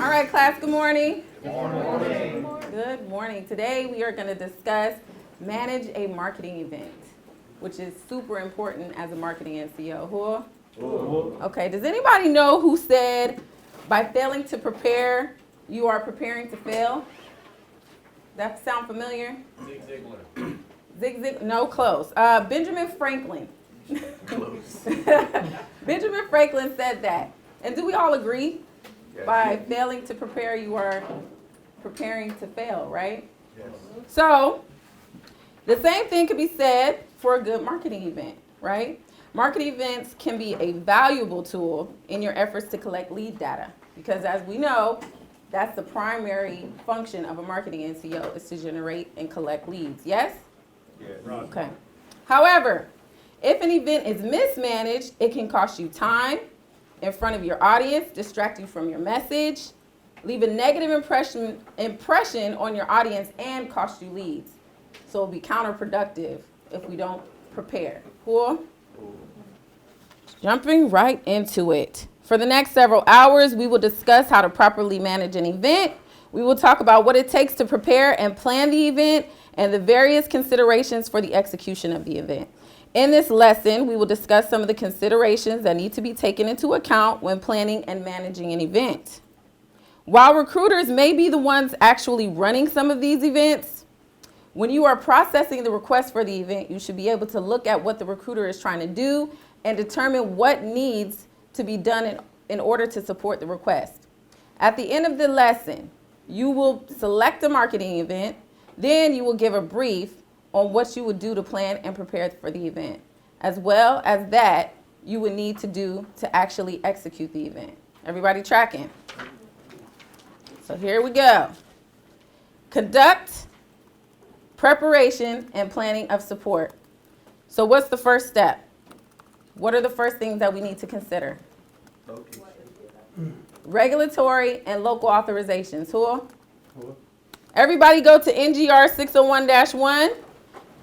All right, class, good morning. Good morning. Good morning. Today we are going to discuss manage a marketing event, which is super important as a marketing NCO. Who? Okay, does anybody know who said by failing to prepare, you are preparing to fail? That sound familiar? Zig Ziglar. No, close. Benjamin Franklin. Close. Benjamin Franklin said that. And do we all agree? Yes. By failing to prepare, you are preparing to fail, right? Yes. So, the same thing could be said for a good marketing event, right? Marketing events can be a valuable tool in your efforts to collect lead data because, as we know, that's the primary function of a marketing NCO is to generate and collect leads. Yes? Yes. Okay. However, if an event is mismanaged, it can cost you time in front of your audience, distract you from your message, leave a negative impression on your audience, and cost you leads. So it'll be counterproductive if we don't prepare. Cool? Jumping right into it. For the next several hours, we will discuss how to properly manage an event. We will talk about what it takes to prepare and plan the event and the various considerations for the execution of the event. In this lesson, we will discuss some of the considerations that need to be taken into account when planning and managing an event. While recruiters may be the ones actually running some of these events, when you are processing the request for the event, you should be able to look at what the recruiter is trying to do and determine what needs to be done in order to support the request. At the end of the lesson, you will select a marketing event, then you will give a brief on what you would do to plan and prepare for the event, as well as that you would need to do to actually execute the event. Everybody tracking? So here we go. Conduct, preparation, and planning of support. So what's the first step? What are the first things that we need to consider? Regulatory and local authorizations. Who? Everybody go to NGR 601-1.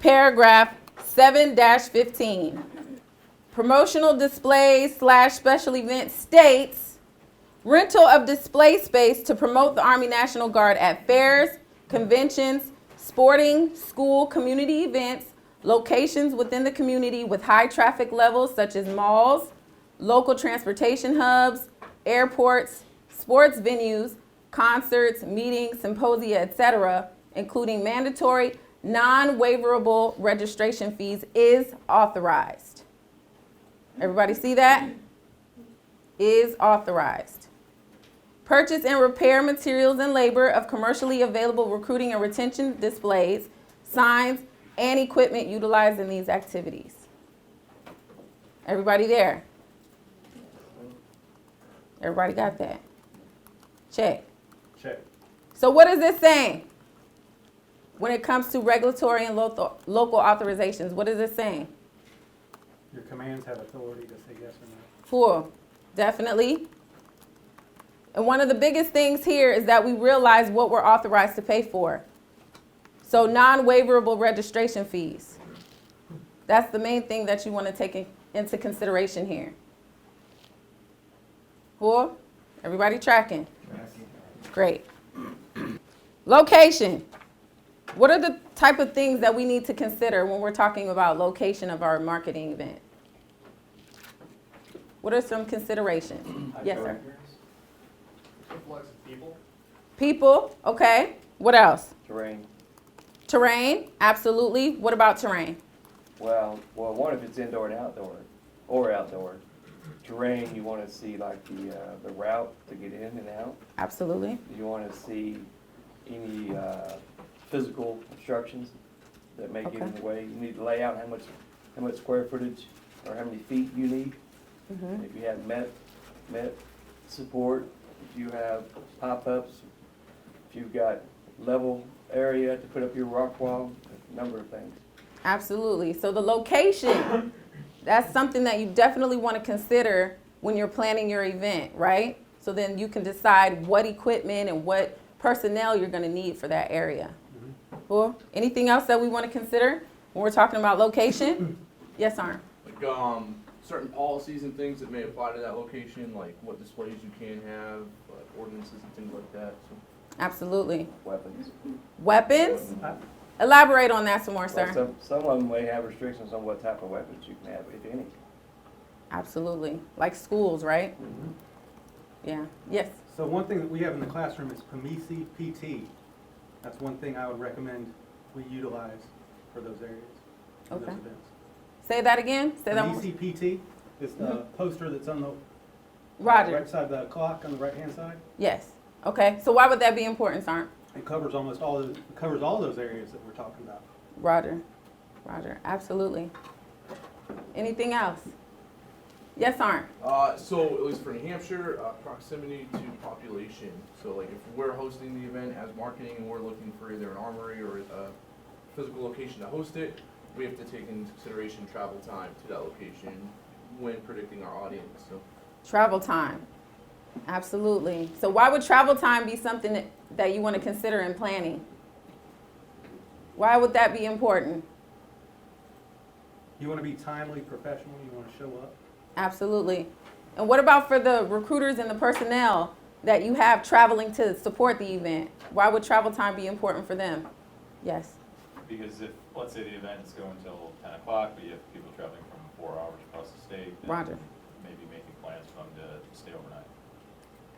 Paragraph 7-15. Promotional displays / special events states rental of display space to promote the Army National Guard at fairs, conventions, sporting, school, community events, locations within the community with high traffic levels such as malls, local transportation hubs, airports, sports venues, concerts, meetings, symposia, etc., including mandatory non-waiverable registration fees is authorized. Everybody see that? Is authorized. Purchase and repair materials and labor of commercially available recruiting and retention displays, signs, and equipment utilized in these activities. Everybody there? Everybody got that? Check. Check. So what is this saying? When it comes to regulatory and local authorizations, what is it saying? Your commands have authority to say yes or no. Full, definitely. And one of the biggest things here is that we realize what we're authorized to pay for. So non-waiverable registration fees. That's the main thing that you want to take into consideration here. Cool? Everybody tracking? Great. Location. What are the type of things that we need to consider when we're talking about location of our marketing event? What are some considerations? Yes, sir. Influx of people. People, okay. What else? Terrain. Terrain, absolutely. What about terrain? Well, one if it's indoor and outdoor, or outdoor. Terrain, you want to see like the route to get in and out. Absolutely. You want to see any physical obstructions that may get in the way. You need to lay out how much square footage or how many feet you need. Mm-hmm. If you have met support, if you have pop-ups, if you've got level area to put up your rock wall, a number of things. Absolutely. So the location, that's something that you definitely want to consider when you're planning your event, right? So then you can decide what equipment and what personnel you're going to need for that area. Cool. Anything else that we want to consider when we're talking about location? Yes, Arn. Like certain policies and things that may apply to that location, like what displays you can have, ordinances and things like that, so. Absolutely. Weapons. Weapons? Elaborate on that some more, Well, sir. some of them may have restrictions on what type of weapons you can have, if any. Absolutely. Like schools, right? Yeah. Yes. So one thing that we have in the classroom is PMISI PT. That's one thing I would recommend we utilize for those areas, for those Okay. events. Say that again. Say that one. PMISI PT is the poster that's on the Roger. right side of the clock on the right-hand side. Yes. Okay. So why would that be important, Sarn? It covers almost all of, it covers all those areas that we're talking about. Roger. Roger. Absolutely. Anything else? Yes, Sarn. So at least for New Hampshire, proximity to population. So like if we're hosting the event as marketing and we're looking for either an armory or a physical location to host it, we have to take into consideration travel time to that location when predicting our audience, so. Travel time. Absolutely. So why would travel time be something that you want to consider in planning? Why would that be important? You want to be timely, professional, you want to show up. Absolutely. And what about for the recruiters and the personnel that you have traveling to support the event? Why would travel time be important for them? Yes. Because if, let's say the event's going until 10 o'clock, but you have people traveling from 4 hours across the state, then Roger. maybe making plans for them to stay overnight.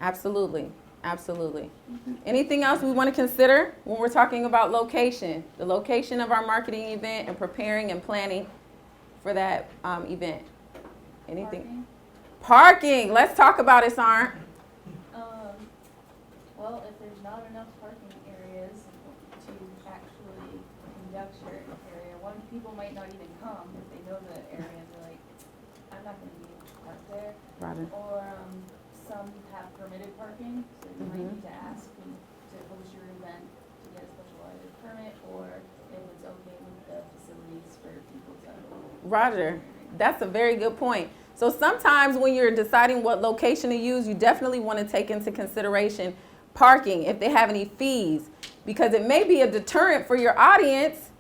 Absolutely. Absolutely. Anything else we want to consider when we're talking about location? The location of our marketing event and preparing and planning for that event. Anything? Parking. Let's talk about it, Sarn. Well, if there's not enough parking areas to actually conduct your area, people might not even come if they know the area and they're like, I'm not gonna be parked there. Roger. Or, some have permitted parking, so you might need to ask them to host your event to get a special either permit or if it's okay with the facilities for people to. Roger. That's a very good point. So sometimes when you're deciding what location to use, you definitely want to take into consideration parking, if they have any fees, because it may be a deterrent for your audience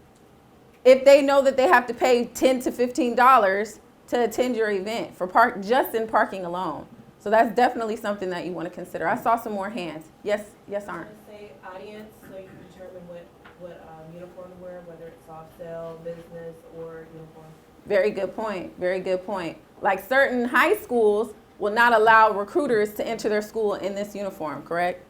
if they know that they have to pay $10 to $15 to attend your event for just in parking alone. So that's definitely something that you want to consider. I saw some more hands. Yes, Arn. Say audience, so you can determine what uniform to wear, whether it's soft sale, business, or uniform. Very good point. Very good point. Like certain high schools will not allow recruiters to enter their school in this uniform, correct?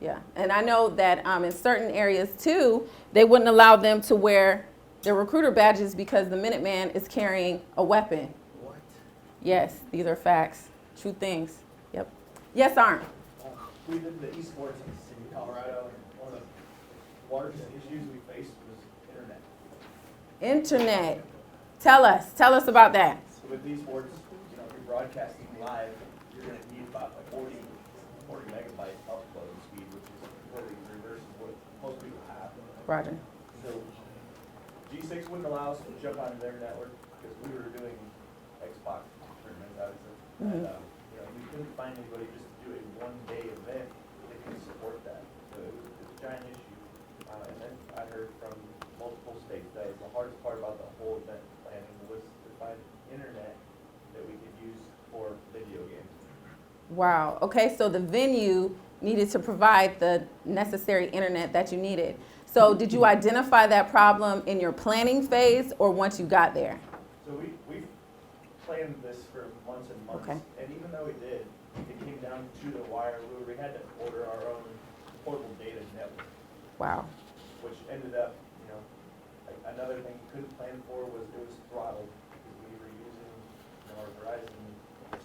Yeah. And I know that in certain areas too, they wouldn't allow them to wear their recruiter badges because the Minuteman is carrying a weapon. What? Yes, these are facts, true things. Yep. Yes, Arn. We did the esports in the city of Colorado, and one of the largest issues we faced was internet. Internet. Tell us about that. So with esports, if you're broadcasting live, you're gonna need about a 40 megabyte upload speed, which is completely reverse of what most people have. Roger. So G6 wouldn't allow us to jump onto their network because we were doing Xbox tournaments, obviously. And, we couldn't find anybody just to do a one-day event that can support that. So it was a giant issue. And then I heard from multiple states that was the hardest part about the whole event planning was to find internet that we could use for video games. Wow. Okay, so the venue needed to provide the necessary internet that you needed. So did you identify that problem in your planning phase or once you got there? So we planned this for months and months. Okay. And even though we did, it came down to the wire where we had to order our own portable data network, Wow. which ended up, like another thing we couldn't plan for was it was throttled because we were using our Verizon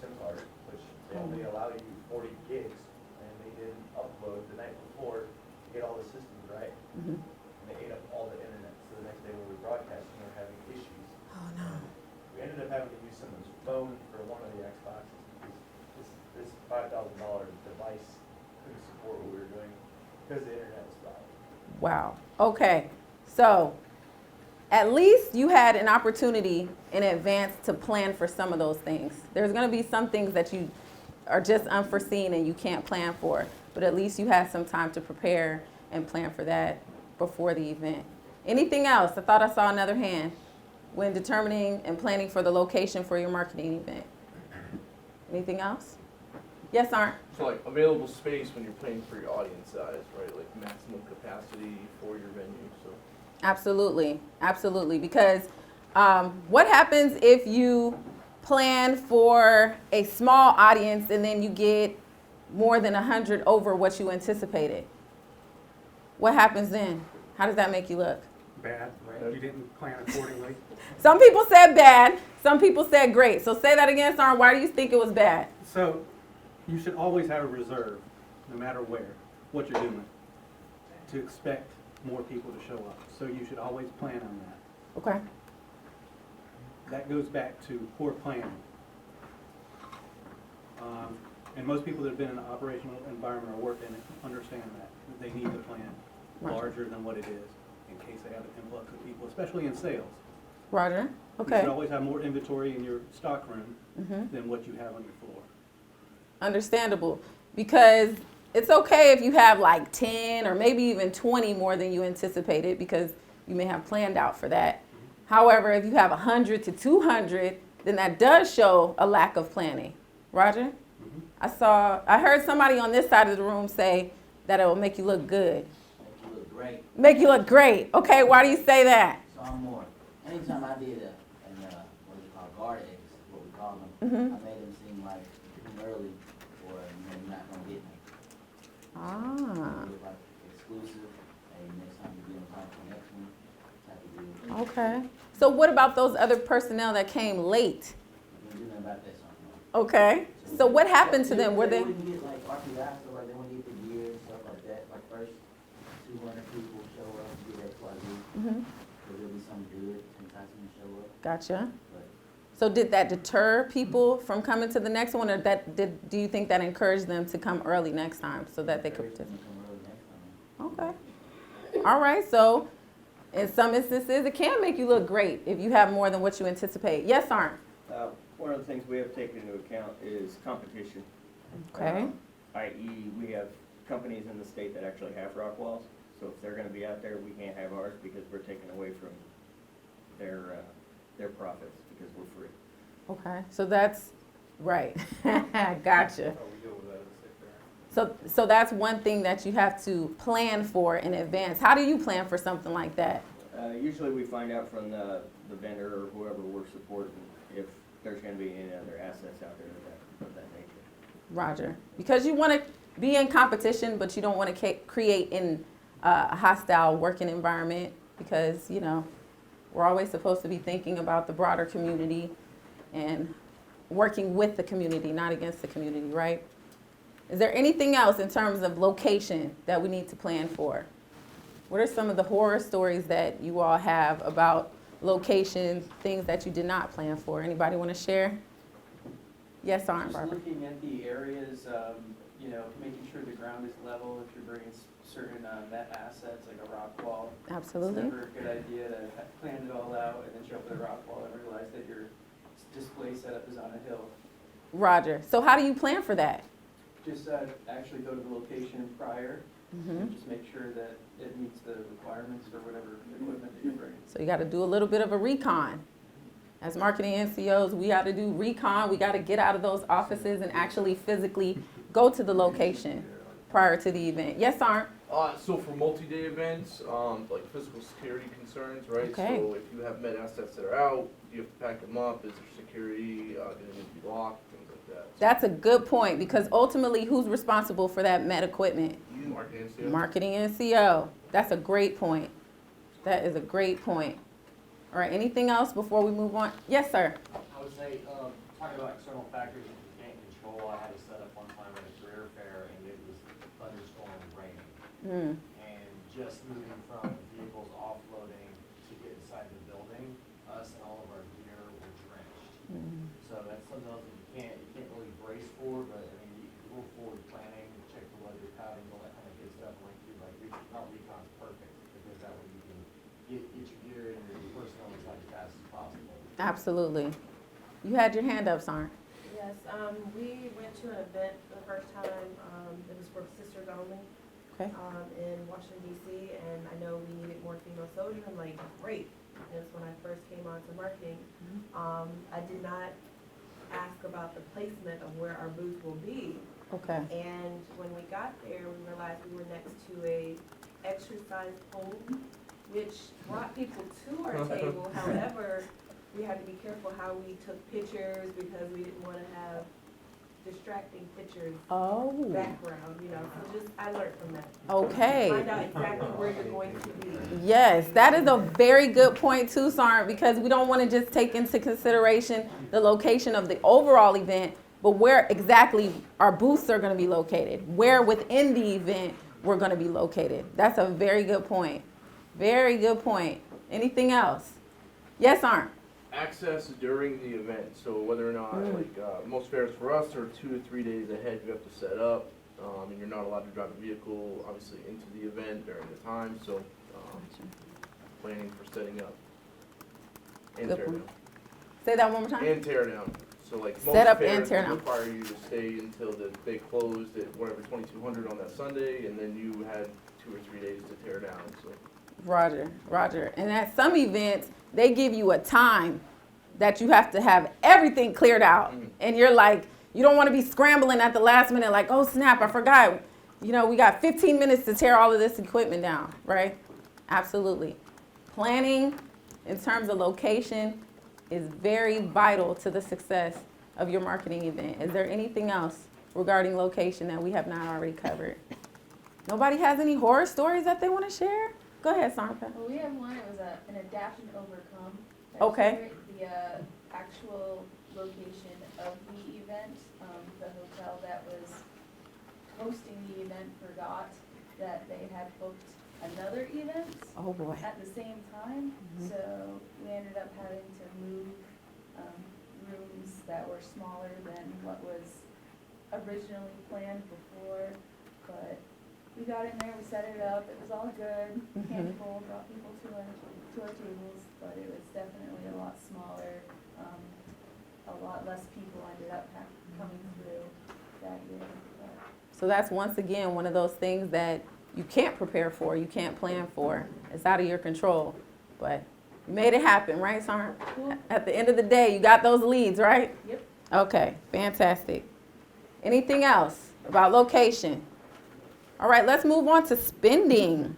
SIM card, which they only allow you 40 gigs, and they didn't upload the night before to get all the systems right. Mm-hmm. And they ate up all the internet. So the next day when we were broadcasting, we were having issues. Oh no. We ended up having to use someone's phone for one of the Xboxes because this $5,000 device couldn't support what we were doing because the internet was throttled. Wow. Okay. So at least you had an opportunity in advance to plan for some of those things. There's going to be some things that you are just unforeseen and you can't plan for, but at least you had some time to prepare and plan for that before the event. Anything else? I thought I saw another hand. when determining and planning for the location for your marketing event. Anything else? Yes, Arndt? So like available space when you're planning for your audience size, right? Like maximum capacity for your venue, so. Absolutely, absolutely. Because what happens if you plan for a small audience and then you get more than 100 over what you anticipated? What happens then? How does that make you look? Bad, right? You didn't plan accordingly. Some people said bad, some people said great. So say that again, Sarn. Why do you think it was bad? So you should always have a reserve, no matter where, what you're doing, to expect more people to show up. So you should always plan on that. Okay. That goes back to poor planning. And most people that have been in an operational environment or work in it understand that they need to plan Right. larger than what it is in case they have an influx of people, especially in sales. Roger. You Okay. should always have more inventory in your stock room Mm-hmm. than what you have on your floor. Understandable. Because it's okay if you have like 10 or maybe even 20 more than you anticipated because you may have planned out for that. However, if you have 100 to 200, then that does show a lack of planning. Roger? I heard somebody on this side of the room say that it will make you look good. Make you look great. Make you look great. Okay, why do you say that? So I'm more. Anytime I did what is it called, guard eggs, what we call them, Mm-hmm. I made them seem like too early or you're not gonna get me. Ah, Do it like exclusive, and next time you get them, like the next one, type of deal. okay. So what about those other personnel that came late? You can do nothing about that something. Okay. So what happened to them? Were they? wouldn't get like RPI, so like they wouldn't get the gear and stuff like that. Like first 200 people show up and get XYZ. Mm-hmm. So there'll be some good, entice them to show up. Gotcha. But So did that deter people from coming to the next one, or do you think that encouraged them to come early next time so that they could? encourage them to come early next time. Okay. All right. So in some instances, it can make you look great if you have more than what you anticipate. Yes, Arndt? One of the things we have taken into account is competition. Okay. I.e., we have companies in the state that actually have rock walls, so if they're gonna be out there, we can't have ours because we're taking away from their profits because we're free. Okay. So that's right. Gotcha. So that's one thing that you have to plan for in advance. How do you plan for something like that? Usually we find out from the vendor or whoever we're supporting if there's gonna be any other assets out there of that nature. Roger. Because you want to be in competition, but you don't want to create a hostile working environment because, you know, we're always supposed to be thinking about the broader community and working with the community, not against the community, right? Is there anything else in terms of location that we need to plan for? What are some of the horror stories that you all have about locations, things that you did not plan for? Anybody want to share? Yes, Arndt, Just Barbara. looking at the areas, making sure the ground is level, if you're bringing certain net assets like a rock wall. Absolutely. It's never a good idea to plan it all out and then show up at a rock wall and realize that your display setup is on a hill. Roger. So how do you plan for that? Just actually go to the location prior and just make sure that it meets the requirements for whatever equipment that you're bringing. So you got to do a little bit of a recon. As marketing NCOs, we got to do recon. We got to get out of those offices and actually physically go to the location prior to the event. Yes, Arndt? So for multi-day events, like physical security concerns, right? Okay. So if you have med assets that are out, you have to pack them up. Is there security, gonna need to be locked, things like that. That's a good point because ultimately, who's responsible for that med equipment? Marketing, NCO. Marketing NCO. That's a great point. That is a great point. All right, anything else before we move on? Yes, sir. I would say, talking about external factors that you can't control, I had a setup one time at a career fair and it was thunderstorm and raining. And just moving from vehicles offloading to get inside the building, us and all of our gear were drenched. So that's something else that you can't really brace for, but I mean, a little forward planning, check the weather patterns, all that kind of good stuff, not recon's perfect, because that way you can get your gear and your personnel inside as fast as possible. Absolutely. You had your hand up, Sarn. Yes, we went to an event the first time, it was for sisters only, Okay. in Washington DC, and I know we needed more female soldiers. I'm like, great, is when I first came on to marketing, I did not ask about the placement of where our booth will be. Okay. And when we got there, we realized we were next to a exercise pole, which brought people to our table. However, we had to be careful how we took pictures because we didn't want to have distracting pictures Oh, background, you know, so just, I learned from that. okay. Find out exactly where you're going to be. Yes, that is a very good point too, Sarn, because we don't want to just take into consideration the location of the overall event, but where exactly our booths are going to be located, where within the event we're going to be located. That's a very good point. Very good point. Anything else? Yes, Sarn. Access during the event, so whether or not, most fairs for us are 2 to 3 days ahead, you have to set up, and you're not allowed to drive a vehicle, obviously, into the event during the time, so, planning for setting up. And Good tear point. down. Say that one more time. And tear down, so like most Set up and fairs tear down. require you to stay until they closed at whatever, 2200 on that Sunday, and then you had 2 or 3 days to tear down, so. Roger. And at some events, they give you a time that you have to have everything cleared out. And you're like, you don't want to be scrambling at the last minute like, oh snap, I forgot. You know, we got 15 minutes to tear all of this equipment down, right? Absolutely. Planning in terms of location is very vital to the success of your marketing event. Is there anything else regarding location that we have not already covered? Nobody has any horror stories that they want to share? Go ahead, Sarnpa. Well, we have one, it was an adapt and overcome. Okay. The actual location of the event, the hotel that was hosting the event forgot that they had booked another event Oh boy. at the same time. So we ended up having to move rooms that were smaller than what was originally planned before, but we got in there, we set it up, it was all good, handful, brought people to our tables, but it was definitely a lot smaller, a lot less people ended up coming through that year. But So that's once again one of those things that you can't prepare for, you can't plan for. It's out of your control. But you made it happen, right, Sarn? Cool. At the end of the day, you got those leads, right? Yep. Okay, fantastic. Anything else about location? All right, let's move on to spending.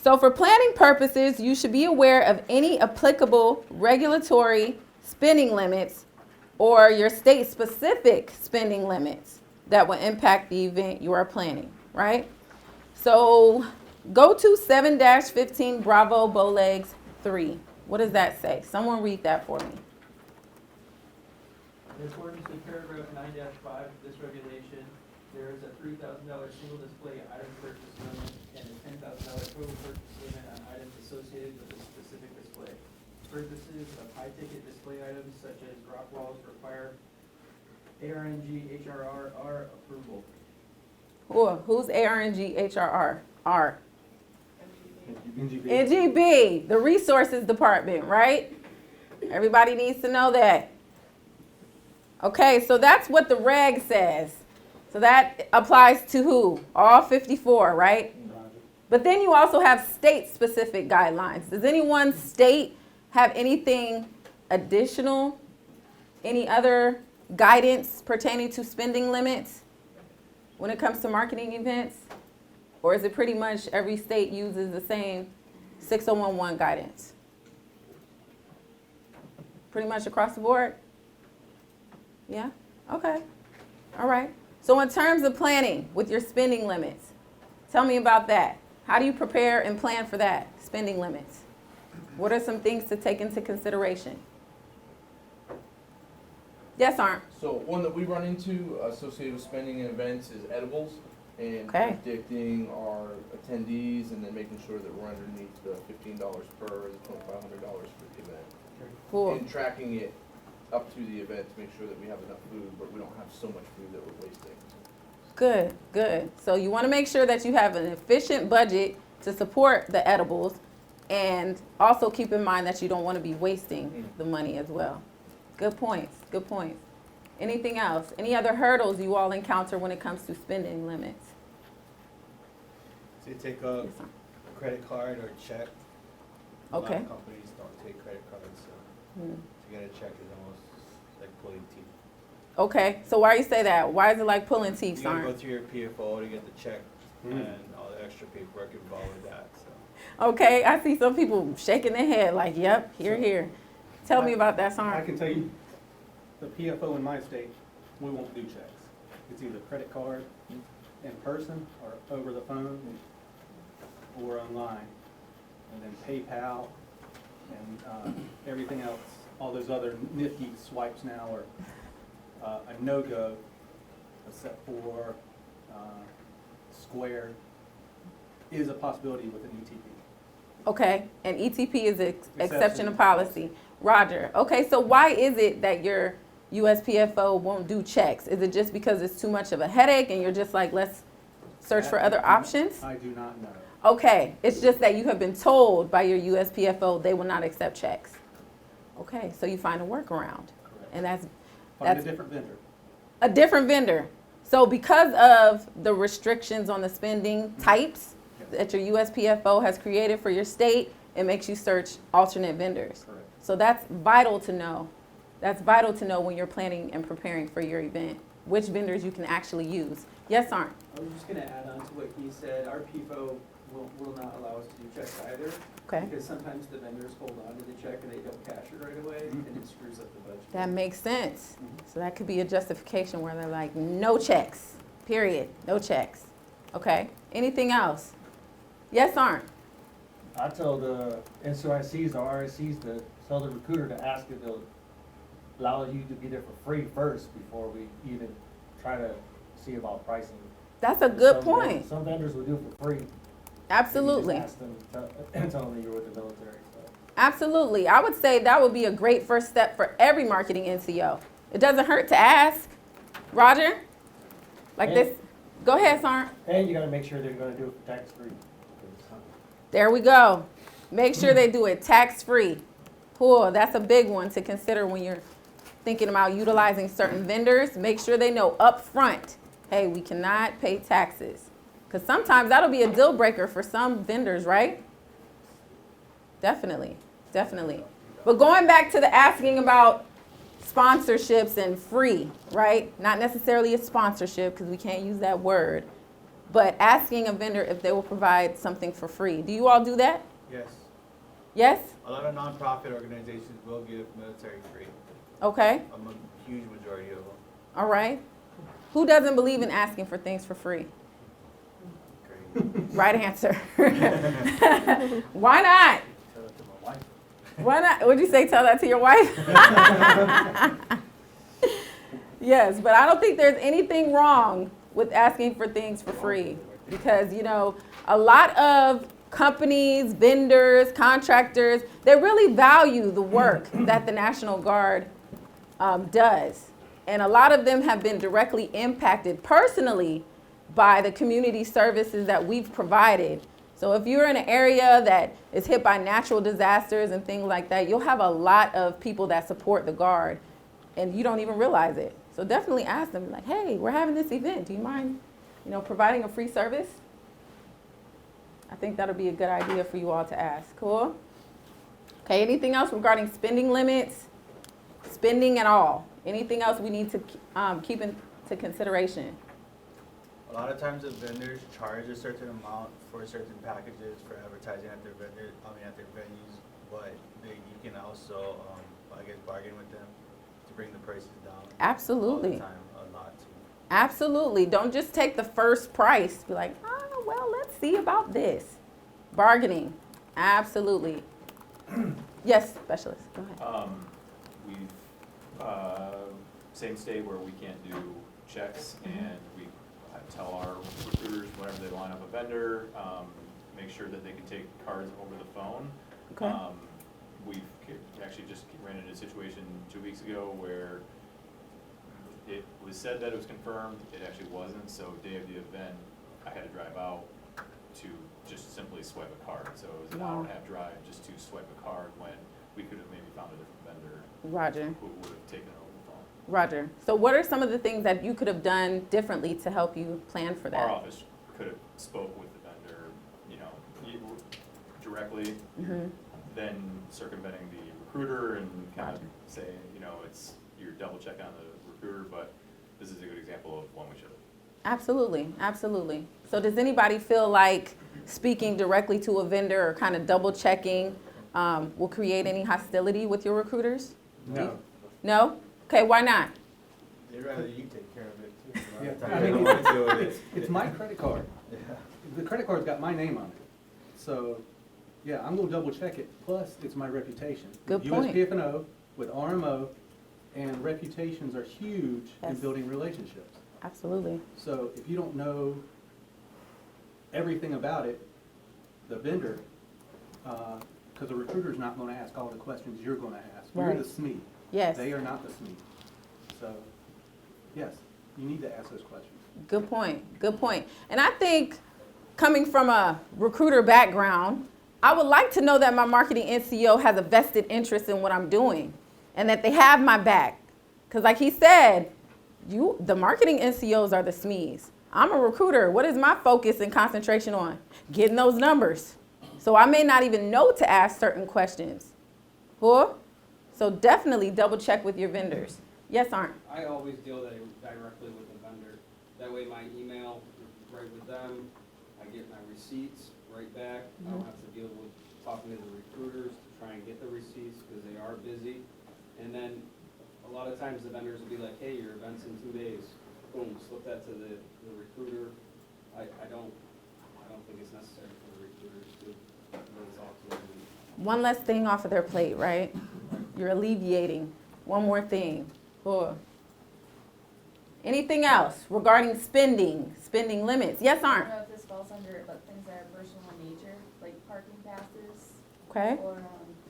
So for planning purposes, you should be aware of any applicable regulatory spending limits or your state-specific spending limits that will impact the event you are planning, right? So go to 7-15 Bravo Bowlegs 3. What does that say? Someone read that for me. In accordance with paragraph 9-5 of this regulation, there is a $3,000 single display item purchase limit and a $10,000 total purchase limit on items associated with a specific display. Purchases of high-ticket display items such as drop walls require ARNG HRR approval. Who's ARNG HRR? R. NGB. NGB, the resources department, right? Everybody needs to know that. Okay, so that's what the reg says. So that applies to who? All 54, right? But then you also have state-specific guidelines. Does any one state have anything additional? Any other guidance pertaining to spending limits when it comes to marketing events? Or is it pretty much every state uses the same 6011 guidance? Pretty much across the board? Yeah? Okay. All right. So in terms of planning with your spending limits, tell me about that. How do you prepare and plan for that, spending limits? What are some things to take into consideration? Yes, Arn? So one that we run into associated with spending in events is edibles and Okay. predicting our attendees and then making sure that we're underneath the $15 per and $2,500 for the event. Cool. And tracking it up to the event to make sure that we have enough food, but we don't have so much food that we're wasting. Good, good. So you want to make sure that you have an efficient budget to support the edibles, and also keep in mind that you don't want to be wasting the money as well. Good points, good points. Anything else? Any other hurdles you all encounter when it comes to spending limits? So you take a credit card or check, A lot Okay. of companies don't take credit cards, so Hmm. to get a check is almost like pulling teeth. Okay, so why you say that? Why is it like pulling teeth, You gotta go Sarn? through your PFO to get the check Mm. and all the extra paperwork involved with that, so. Okay, I see some people shaking their head like, yep, here, here. Tell me about that, I Sarn. can tell you, the PFO in my state, we won't do checks. It's either credit card, in person, or over the phone, or online. And then PayPal, and everything else, all those other nifty swipes now are a no-go, except for Square is a possibility with an ETP. Okay, and ETP is an exception Exception to to policy. Roger. Okay, so why is it that your USPFO won't do checks? Is it just because it's too much of a headache and you're just like, let's search for other options? I do not know. Okay, it's just that you have been told by your USPFO they will not accept checks. Okay, so you find a workaround, and Find a that's different vendor. a different vendor. So because of the restrictions on the spending types that your USPFO has created for your state, it makes you search alternate vendors. Correct. So that's vital to know. That's vital to know when you're planning and preparing for your event, which vendors you can actually use. Yes, Arn? I was just gonna add on to what he said, our PFO will not allow us to do checks either. Okay. Because sometimes the vendors hold on to the check and they don't cash it right away, and it screws up the budget. That makes sense. So that could be a justification where they're like, no checks, period, no checks. Okay, anything else? Yes, Arn? I tell the NCOICs or RSCs to tell the recruiter to ask if they'll allow you to be there for free first before we even try to see about pricing. That's a good Some point. Some vendors will do it for free. Absolutely. You just ask them, tell them that you're with the military, so. Absolutely. I would say that would be a great first step for every marketing NCO. It doesn't hurt to ask. Roger? Like And- this? Go ahead, Sarn. And you gotta make sure they're gonna do it for tax-free. There we go. Make sure they do it tax-free. Cool. That's a big one to consider when you're thinking about utilizing certain vendors. Make sure they know up front, hey, we cannot pay taxes. Because sometimes that'll be a deal breaker for some vendors, right? Definitely, definitely. But going back to the asking about sponsorships and free, right? Not necessarily a sponsorship because we can't use that word, but asking a vendor if they will provide something for free. Do you all do that? Yes, Yes? a lot of nonprofit organizations will give military free, Okay, a huge majority of them. all right. Who doesn't believe in asking for things for free? Great. Right answer. Why not? Tell it to my wife. Why not? Would you say tell that to your wife? Yes, but I don't think there's anything wrong with asking for things for free because, you know, a lot of companies, vendors, contractors, they really value the work that the National Guard does. And a lot of them have been directly impacted personally by the community services that we've provided. So if you're in an area that is hit by natural disasters and things like that, you'll have a lot of people that support the Guard and you don't even realize it. So definitely ask them like, hey, we're having this event. Do you mind, providing a free service? I think that'll be a good idea for you all to ask. Cool? Okay, anything else regarding spending limits? Spending at all? Anything else we need to keep into consideration? A lot of times the vendors charge a certain amount for certain packages for advertising at their at their venues, but you can also, I guess, bargain with them to bring the prices down. Absolutely. All the time, a lot too. Absolutely. Don't just take the first price. Be like, oh, well, let's see about this. Bargaining. Absolutely. Yes, specialist. Go ahead. We've, same state where we can't do checks, and we tell our recruiters whenever they line up a vendor, make sure that they can take cards over the phone. Okay. We've actually just ran into a situation 2 weeks ago where it was said that it was confirmed, it actually wasn't, so day of the event, I had to drive out to just simply swipe a card. So it was an hour and a half drive just to swipe a card when we could have maybe found a different vendor Roger. who would have taken it over the phone. Roger. So what are some of the things that you could have done differently to help you plan for that? Our office could have spoke with the vendor, directly. Mhm. then circumventing the recruiter and kind of saying, you know, you're double checking on the recruiter, but this is a good example of one we should. Absolutely, absolutely. So does anybody feel like speaking directly to a vendor or kind of double checking will create any hostility with your recruiters? No. No? Okay, why not? They'd rather you take care of it too. A lot of Yeah, times I they mean, don't wanna deal with it. it's my credit card. Yeah. The credit card's got my name on it. So, yeah, I'm gonna double check it, plus it's my reputation. Good point. USPF&O with RMO, and reputations are huge in Yes. building relationships. Absolutely. So if you don't know everything about it, the vendor, because the recruiter's not gonna ask all the questions you're gonna ask. You're Right. the SME. Yes. They are not the SME. So, yes, you need to ask those questions. Good point. Good point. And I think coming from a recruiter background, I would like to know that my marketing NCO has a vested interest in what I'm doing and that they have my back. Because like he said, the marketing NCOs are the SMEs. I'm a recruiter. What is my focus and concentration on? Getting those numbers. So I may not even know to ask certain questions. Cool? So definitely double check with your vendors. Yes, Arndt? I always deal directly with the vendor. That way my email is right with them, I get my receipts right back. I don't have to deal with talking to the recruiters to try and get the receipts because they are busy. And then a lot of times the vendors will be like, hey, your event's in 2 days. Boom, slip that to the recruiter. I don't think it's necessary for the recruiters to really talk to them. One less thing off of their plate, right? You're alleviating one more thing. Cool. Anything else regarding spending limits? Yes, I Arndt? don't know if this falls under, but things that are personal in nature, like parking passes. Okay. Or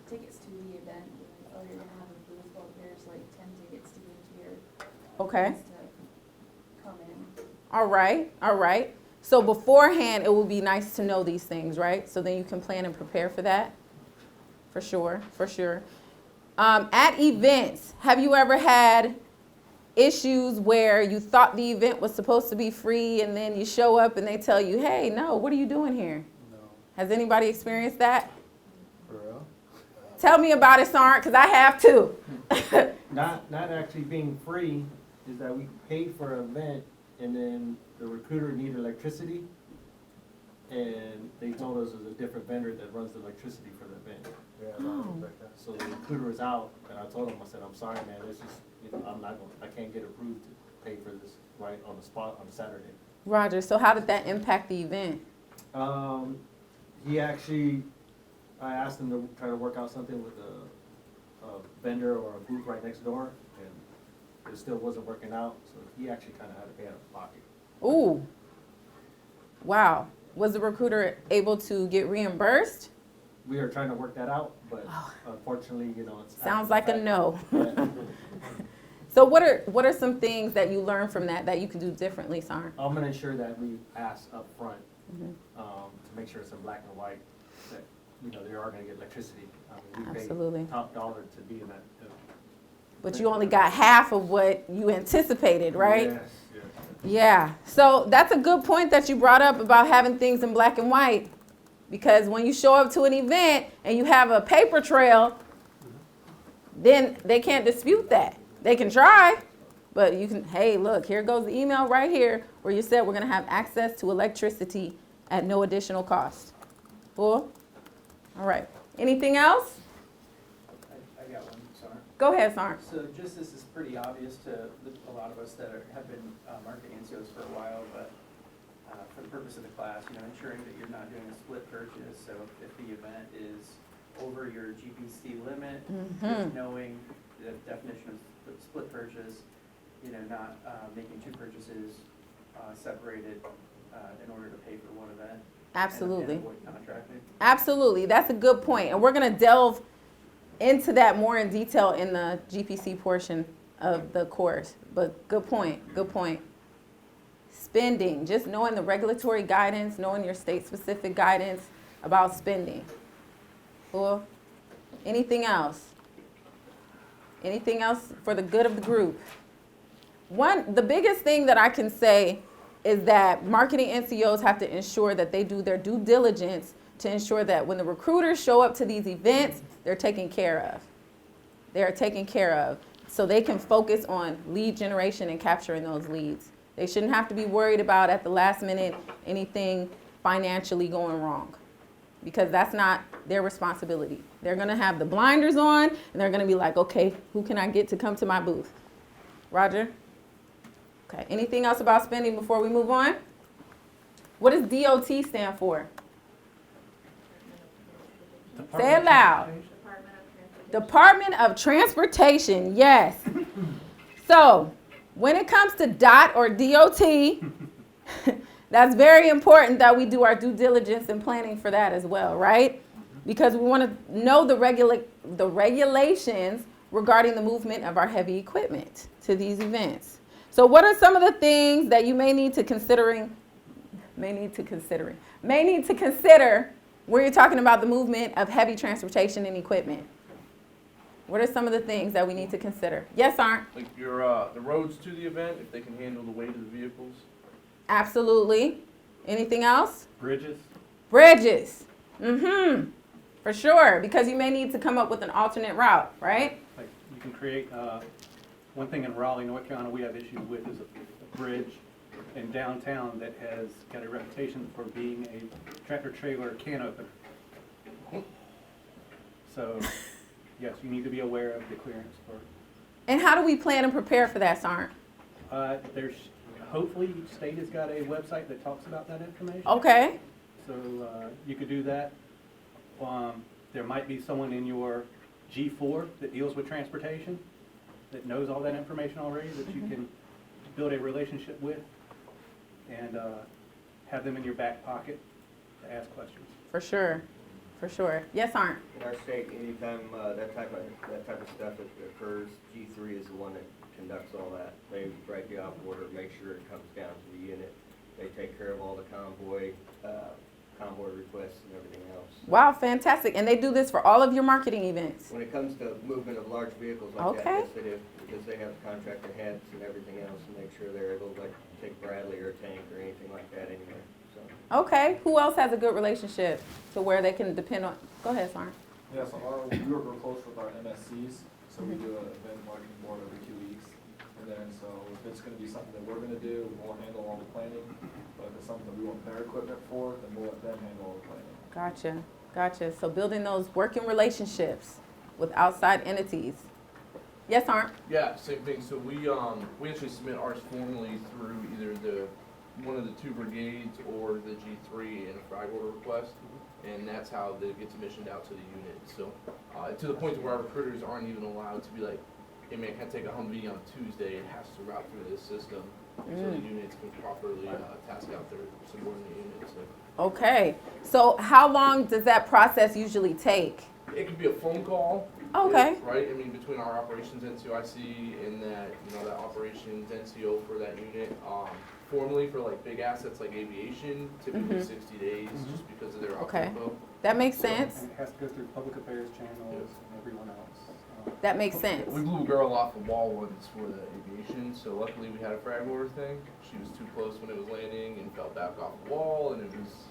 tickets to the event. Like, oh, you're gonna have a booth, well, there's like 10 tickets to get into your. Okay. To come in. All right. All right. So beforehand, it will be nice to know these things, right? So then you can plan and prepare for that. For sure. For sure. At events, have you ever had issues where you thought the event was supposed to be free and then you show up and they tell you, hey, no, what are you doing here? No, Has anybody experienced that? for real? Tell me about it, Sarn, because I have too. Not actually being free, is that we paid for an event and then the recruiter needed electricity. And they told us it was a different vendor that runs the electricity for the event. Yeah, a lot of things like that. So the recruiter was out and I told him, I said, I'm sorry, man, this is, I can't get approved to pay for this right on the spot on Saturday. Roger, so how did that impact the event? He actually, I asked him to try to work out something with a vendor or a booth right next door, and it still wasn't working out, so he actually kind of had to pay out of pocket. Ooh. Wow. Was the recruiter able to get reimbursed? We are trying to work that out, but unfortunately, it's. Sounds like a no. Yeah. So what are some things that you learned from that you can do differently, Sarn? I'm gonna ensure that we ask up front, to make sure it's in black and white, that, they are gonna get electricity. I mean, we Absolutely. pay top dollar to be in that. But you only got half of what you anticipated, right? Yes, yes. Yeah. So that's a good point that you brought up about having things in black and white. Because when you show up to an event and you have a paper trail, then they can't dispute that. They can try, but you can, hey, look, here goes the email right here where you said we're going to have access to electricity at no additional cost. Cool? All right. Anything else? I got one, sorry. Go ahead, Sarn. So just this is pretty obvious to a lot of us that have been marketing NCOs for a while, but for the purpose of the class, ensuring that you're not doing a split purchase. So if the event is over your GPC limit, just knowing the definition of split purchase, not making two purchases separated in order to pay for one event. Absolutely. And avoid contracting. Absolutely. That's a good point. And we're going to delve into that more in detail in the GPC portion of the course. But good point. Good point. Spending, just knowing the regulatory guidance, knowing your state-specific guidance about spending. Cool. Anything else? Anything else for the good of the group? The biggest thing that I can say is that marketing NCOs have to ensure that they do their due diligence to ensure that when the recruiters show up to these events, they're taken care of. They are taken care of so they can focus on lead generation and capturing those leads. They shouldn't have to be worried about at the last minute anything financially going wrong, because that's not their responsibility. They're gonna have the blinders on and they're gonna be like, okay, who can I get to come to my booth? Roger? Okay, anything else about spending before we move on? What does DOT stand for? Say it loud. Department of Transportation, yes. So, when it comes to DOT or DOT, that's very important that we do our due diligence and planning for that as well, right? Because we want to know the regulations regarding the movement of our heavy equipment to these events. So what are some of the things that you may need to consider when you're talking about the movement of heavy transportation and equipment? What are some of the things that we need to consider? Yes, Arndt? Like your, the roads to the event, if they can handle the weight of the vehicles. Absolutely. Anything else? Bridges. Bridges. For sure, because you may need to come up with an alternate route, right? Like you can create, one thing in Raleigh, North Carolina, we have issues with is a bridge in downtown that has got a reputation for being a tractor trailer can opener. So, yes, you need to be aware of the clearance for. And how do we plan and prepare for that, Sarn? There's, hopefully each state has got a website that talks about that information. Okay. So you could do that. There might be someone in your G4 that deals with transportation that knows all that information already that you can build a relationship with and have them in your back pocket to ask questions. For sure. For sure. Yes, Arndt? In our state, anytime that type of stuff occurs, G3 is the one that conducts all that. They write the op order, make sure it comes down to the unit. They take care of all the convoy requests and everything else. Wow, fantastic. And they do this for all of your marketing events? When it comes to movement of large vehicles like that, yes they do, because they have contractor heads and everything else to make sure they're able to like take Bradley or a tank or anything like that anywhere. So. Okay. Who else has a good relationship to where they can depend on? Go ahead, Sarn. Yeah, so we work real close with our MSCs, so we do an event marketing board every 2 weeks. And then, so if it's gonna be something that we're gonna do, we'll handle all the planning. But if it's something that we want their equipment for, then we'll let them handle all the planning. Gotcha. Gotcha. So building those working relationships with outside entities. Yes, Arndt? Yeah, same thing. So we actually submit ours formally through either one of the 2 brigades or the G3 in a flag order request. And that's how it gets missioned out to the unit. So to the point where our recruiters aren't even allowed to be like, hey man, can I take a Humvee on Tuesday? It has to route through this system so the units can properly task out their subordinate units. So. Okay. So how long does that process usually take? It could be a phone call. Okay. Right? I mean, between our operations NCOIC and that, that operations NCO for that unit. Formally for like big assets like aviation, typically 60 days just because of their tempo. That makes sense. And it has to go through public affairs channels and everyone else. That makes sense. We blew a girl off the wall once for the aviation, so luckily we had a frag order thing. She was too close when it was landing and fell back off the wall, and it was,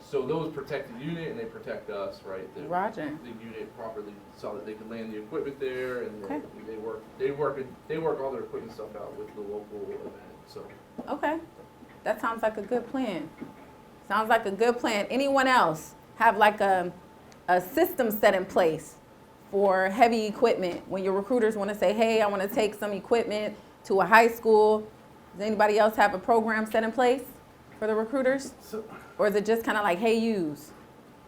so those protect the unit and they protect us, right? Roger. The unit properly saw that they could land the equipment there, and they work all their equipment stuff out with the local event. So. Okay, that sounds like a good plan. Sounds like a good plan. Anyone else have like a system set in place for heavy equipment when your recruiters want to say, hey, I want to take some equipment to a high school? Does anybody else have a program set in place for the recruiters? Or is it just kind of like, hey, use?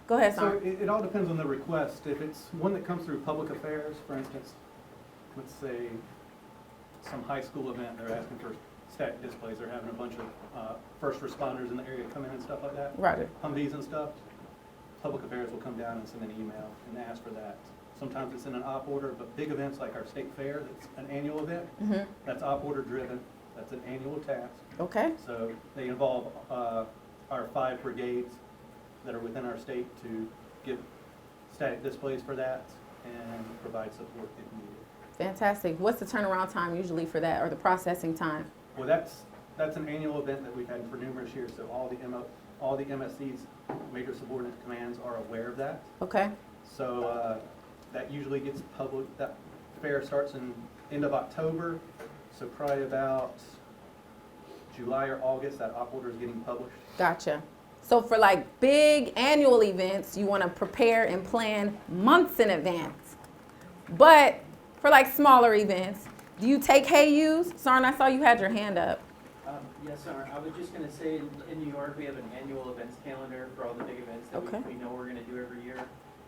Go ahead, So Sam. it all depends on the request. If it's one that comes through public affairs, for instance, let's say some high school event, they're asking for static displays, they're having a bunch of first responders in the area come in and stuff like that. Roger. Humvees and stuff. Public affairs will come down and send an email and ask for that. Sometimes it's in an op order, but big events like our state fair, that's an annual event, that's op order driven, that's an annual task. Okay. So they involve our 5 brigades that are within our state to get static displays for that and provide support if needed. Fantastic. What's the turnaround time usually for that, or the processing time? Well, that's an annual event that we've had for numerous years, so all the all the MSC's major subordinate commands are aware of that. Okay, So that usually gets public, that fair starts in end of October, so probably about July or August, that op order is getting published. gotcha. So for like big annual events, you want to prepare and plan months in advance. But for like smaller events, do you take hey-yous? Sarn, I saw you had your hand up. Yes, sir. I was just gonna say, in New York, we have an annual events calendar for all the big events that Okay. we know we're gonna do every year.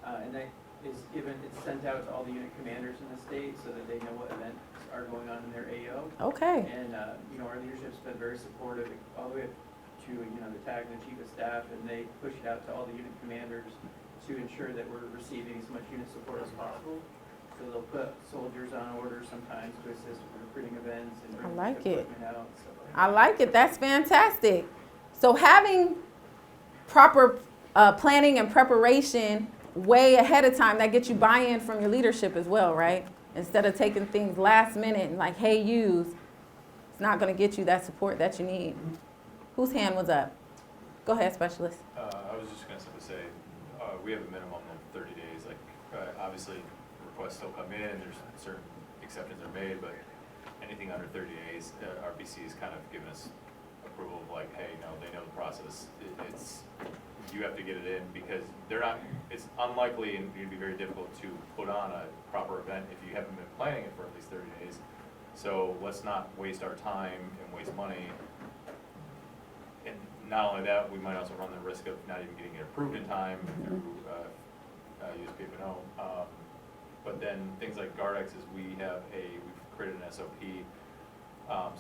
And that is given, it's sent out to all the unit commanders in the state so that they know what events are going on in their AO. Okay, And, our leadership's been very supportive, all the way up to, the TAG and the chief of staff, and they push it out to all the unit commanders to ensure that we're receiving as much unit support as possible. So they'll put soldiers on order sometimes to assist with recruiting events and bring like it. equipment out and stuff like that. I like it. That's fantastic. So having proper planning and preparation way ahead of time, that gets you buy-in from your leadership as well, right? Instead of taking things last minute and like, hey, use, it's not going to get you that support that you need. Whose hand was up? Go ahead, specialist. I was just gonna simply say, we have a minimum of 30 days, like, obviously, requests still come in, there's certain exceptions are made, but anything under 30 days, RBC has kind of given us approval of like, hey, no, they know the process. You have to get it in because it's unlikely and it'd be very difficult to put on a proper event if you haven't been planning it for at least 30 days. So let's not waste our time and waste money. And not only that, we might also run the risk of not even getting it approved in time through USPFNO. But then things like GuardX's, we've created an SOP.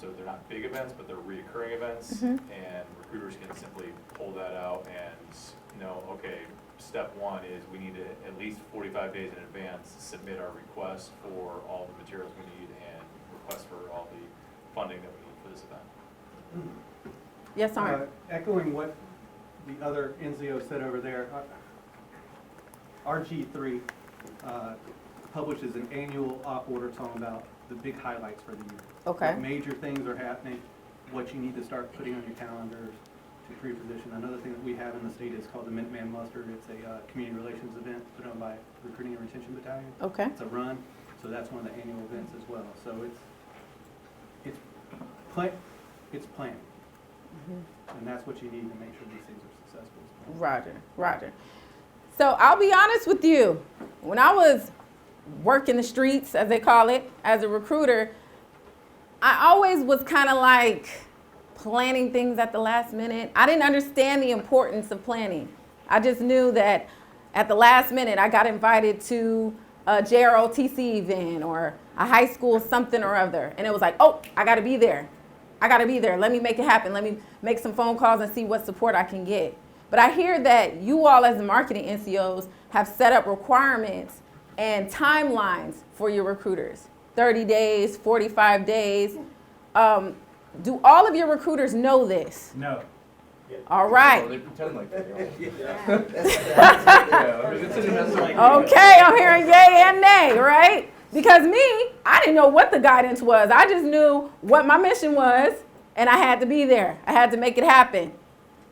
So they're not big events, but they're reoccurring events, and recruiters can simply pull that out and know, okay, step one is we need to, at least 45 days in advance, submit our request for all the materials we need and request for all the funding that we need for this event. Yes, Arn. Echoing what the other NCO said over there, RG3 publishes an annual op order talking about the big highlights for the year. Okay. What major things are happening, what you need to start putting on your calendars to pre-position. Another thing that we have in the state is called the Minuteman Muster. It's a community relations event put on by Recruiting and Retention Battalion. Okay. It's a run, so that's one of the annual events as well. So it's planning. And that's what you need to make sure these things are successful. Roger. So I'll be honest with you. When I was working the streets, as they call it, as a recruiter, I always was kind of like planning things at the last minute. I didn't understand the importance of planning. I just knew that at the last minute I got invited to a JROTC event or a high school something or other. And it was like, oh, I got to be there. Let me make it happen. Let me make some phone calls and see what support I can get. But I hear that you all as the marketing NCOs have set up requirements and timelines for your recruiters. 30 days, 45 days. Do all of your recruiters know this? No. All right. They pretend like they don't. Okay, I'm hearing yay and nay, right? Because me, I didn't know what the guidance was. I just knew what my mission was, and I had to be there. I had to make it happen.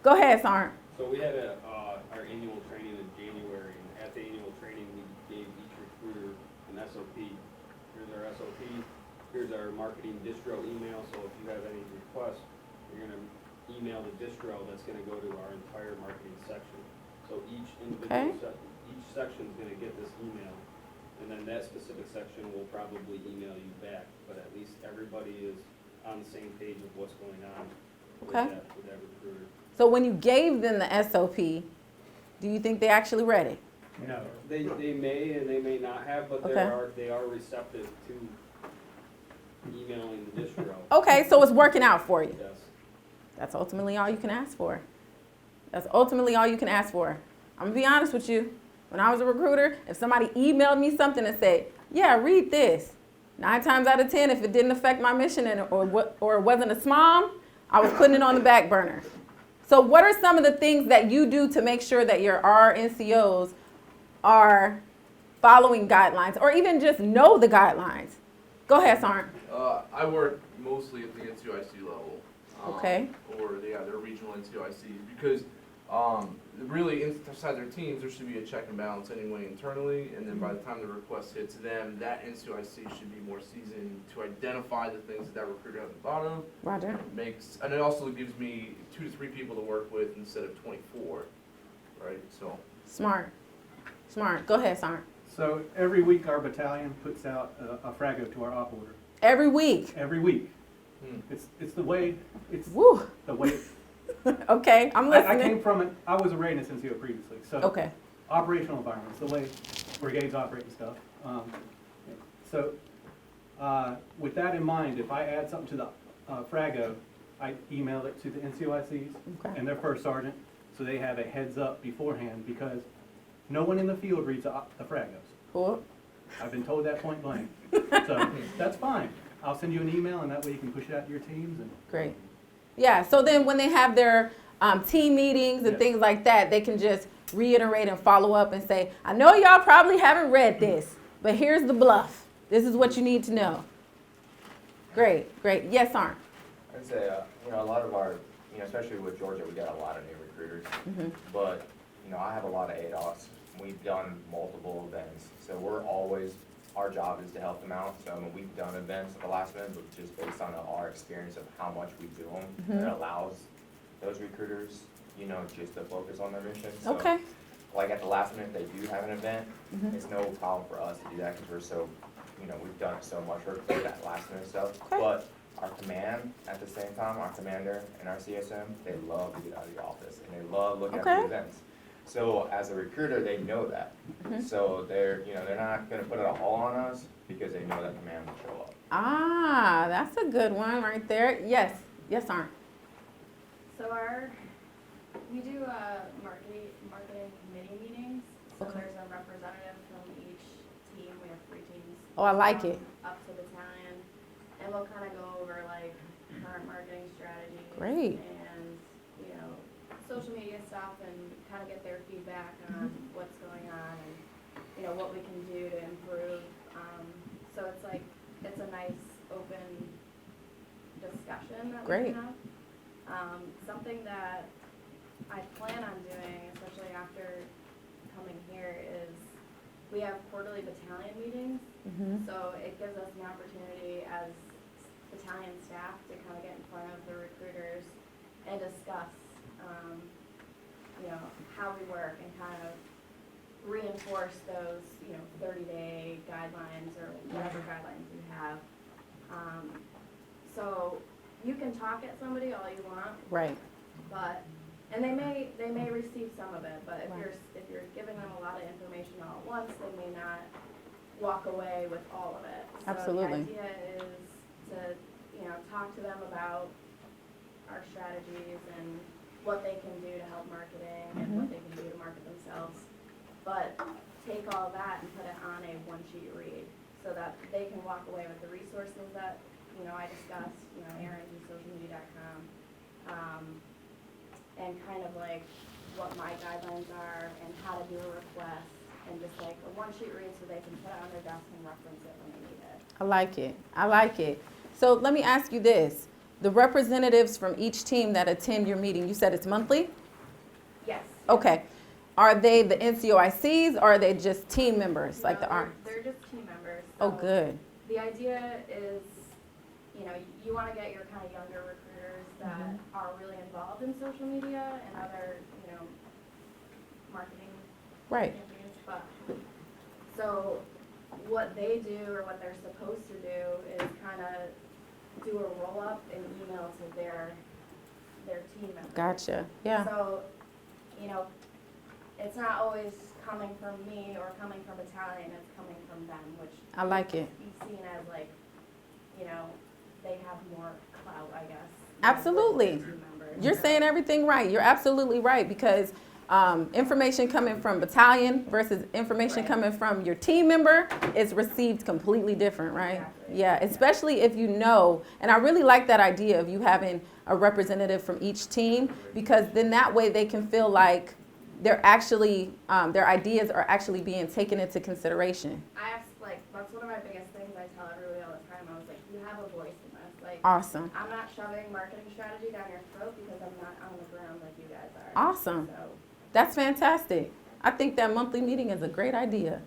Go ahead, Sarn. So we had our annual training in January, and at the annual training, we gave each recruiter an SOP. Here's our SOP, here's our marketing distro email, so if you have any requests, you're gonna email the distro that's gonna go to our entire marketing section. So each individual, each section's gonna get this email, and then that specific section will probably email you back, but at least everybody is on the same page of what's going on with that recruiter. So when you gave them the SOP, do you think they actually read it? No. They may and they may not have, but they are receptive to emailing the distro. Okay, so it's working out for you. Yes. That's ultimately all you can ask for. I'm gonna be honest with you. When I was a recruiter, if somebody emailed me something and said, yeah, read this, 9 times out of 10, if it didn't affect my mission or it wasn't a SMOM, I was putting it on the back burner. So what are some of the things that you do to make sure that your RNCOs are following guidelines or even just know the guidelines? Go ahead, Sarn. I work mostly at the NCOIC level. Okay. Or their regional NCOIC, because Really, inside their teams, there should be a check and balance anyway internally, and then by the time the request hits them, that NCOIC should be more seasoned to identify the things that recruiter hasn't thought of. Roger. And it also gives me 2 to 3 people to work with instead of 24, right? So. Smart. Go ahead, Sarn. So every week our battalion puts out a frago to our op order. Every week. Every week. It's the way, Woo. the way. Okay, I'm listening. I came from I was a readiness NCO previously, so. Okay. Operational environments, the way brigades operate and stuff. With that in mind, if I add something to the frago, I email it to the NCOICs and their first sergeant, so they have a heads up beforehand, because no one in the field reads the fragos. Cool. I've been told that point blank. So that's fine. I'll send you an email, and that way you can push it out to your teams. And Great. Yeah, so then when they have their team meetings and things like that, they can just reiterate and follow up and say, I know y'all probably haven't read this, but here's the bluff. This is what you need to know. Great. Yes, Arn. I'd say, a lot of our, especially with Georgia, we got a lot of new recruiters. But, I have a lot of ADOS. We've done multiple events. So our job is to help them out. So we've done events at the last minute, but just based on our experience of how much we do them, it allows those recruiters, just to focus on their mission. So, like at the last minute, they do have an event. It's no problem for us to do that because we're so, we've done so much work for that last minute stuff. But our command, at the same time, our commander and our CSM, they love to get out of the office and they love looking at the events. So as a recruiter, they know that. So they're not going to put it all on us because they know that command will show up. Ah, that's a good one right there. Yes, Arn. So we do marketing committee meetings. So there's a representative from each team. We have 3 teams. Oh, I like it. Up to battalion, and we'll kind of go over like current marketing strategies. Great. And social media stuff, and kind of get their feedback on what's going on and what we can do to improve. So it's a nice open discussion that we can have. Something that I plan on doing, especially after coming here, is we have quarterly battalion meetings. So it gives us an opportunity as battalion staff to kind of get in front of the recruiters and discuss how we work and kind of reinforce those 30-day guidelines or whatever guidelines we have. So you can talk at somebody all you want, but they may receive some of it, but if you're giving them a lot of information all at once, they may not walk away with all of it. So Absolutely. the idea is to talk to them about our strategies and what they can do to help marketing and what they can do to market themselves, but take all of that and put it on a one-sheet read so that they can walk away with the resources that I discussed, AaronDSocialMedia.com, and kind of like what my guidelines are and how to do a request, and just like a one-sheet read so they can put it on their desk and reference it when they need it. I like it. So let me ask you this. The representatives from each team that attend your meeting, you said it's monthly? Yes. Okay. Are they the NCOICs or are they just team members like the Army? They're just team members. Oh, good. The idea is, you want to get your kind of younger recruiters that are really involved in social media and other, marketing campaigns. But so what they do or what they're supposed to do is kind of do a roll-up and email to their team members. Gotcha. Yeah. So, it's not always coming from me or coming from battalion, it's coming from them, which I like it. be seen as they have more clout, I guess. Absolutely. With their team members. You're saying everything right. You're absolutely right, because information coming from battalion versus information coming from your team member is received completely different, right? Exactly. Yeah, especially if and I really like that idea of you having a representative from each team, because then that way they can feel like they're actually, their ideas are actually being taken into consideration. I ask, that's one of my biggest things I tell everybody all the time. I was like, you have a voice in this. Awesome. I'm not shoving marketing strategy down your throat because I'm not on the ground like you guys are. Awesome. So, That's fantastic. I think that monthly meeting is a great idea.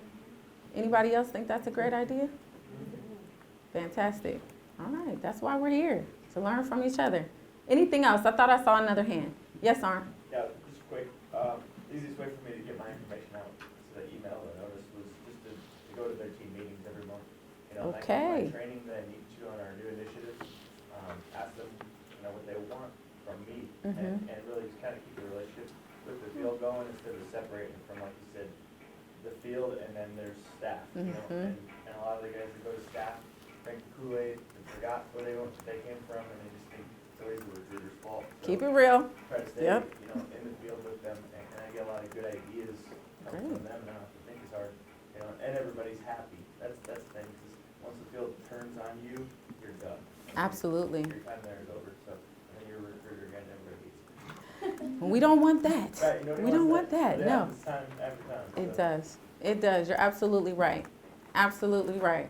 Anybody else think that's a great idea? Fantastic. All right, that's why we're here, to learn from each other. Anything else? I thought I saw another hand. Yes, Arn? Yeah, just quick, easiest way for me to get my information out to the email or notice was just to go to their team meetings every month. You know, Okay. my training that I need to on our new initiatives, ask them, what they want from me, and really just kind of keep the relationship with the field going instead of separating from, like you said, the field and then there's staff, and a lot of the guys that go to staff drink the Kool-Aid and forgot where they came from, and they just think it's always the recruiter's fault. So Keep it real. try to stay, in the field with them, and I get a lot of good ideas from them, and I don't have to think as hard, and everybody's happy. That's the thing, because once the field turns on you, you're done. Absolutely. Your time there is over, so, and then you're a recruiter again, everybody hates you. We don't want that. Right, We don't want that, But it no. happens time after time. It so. does. It does. You're absolutely right. Absolutely right.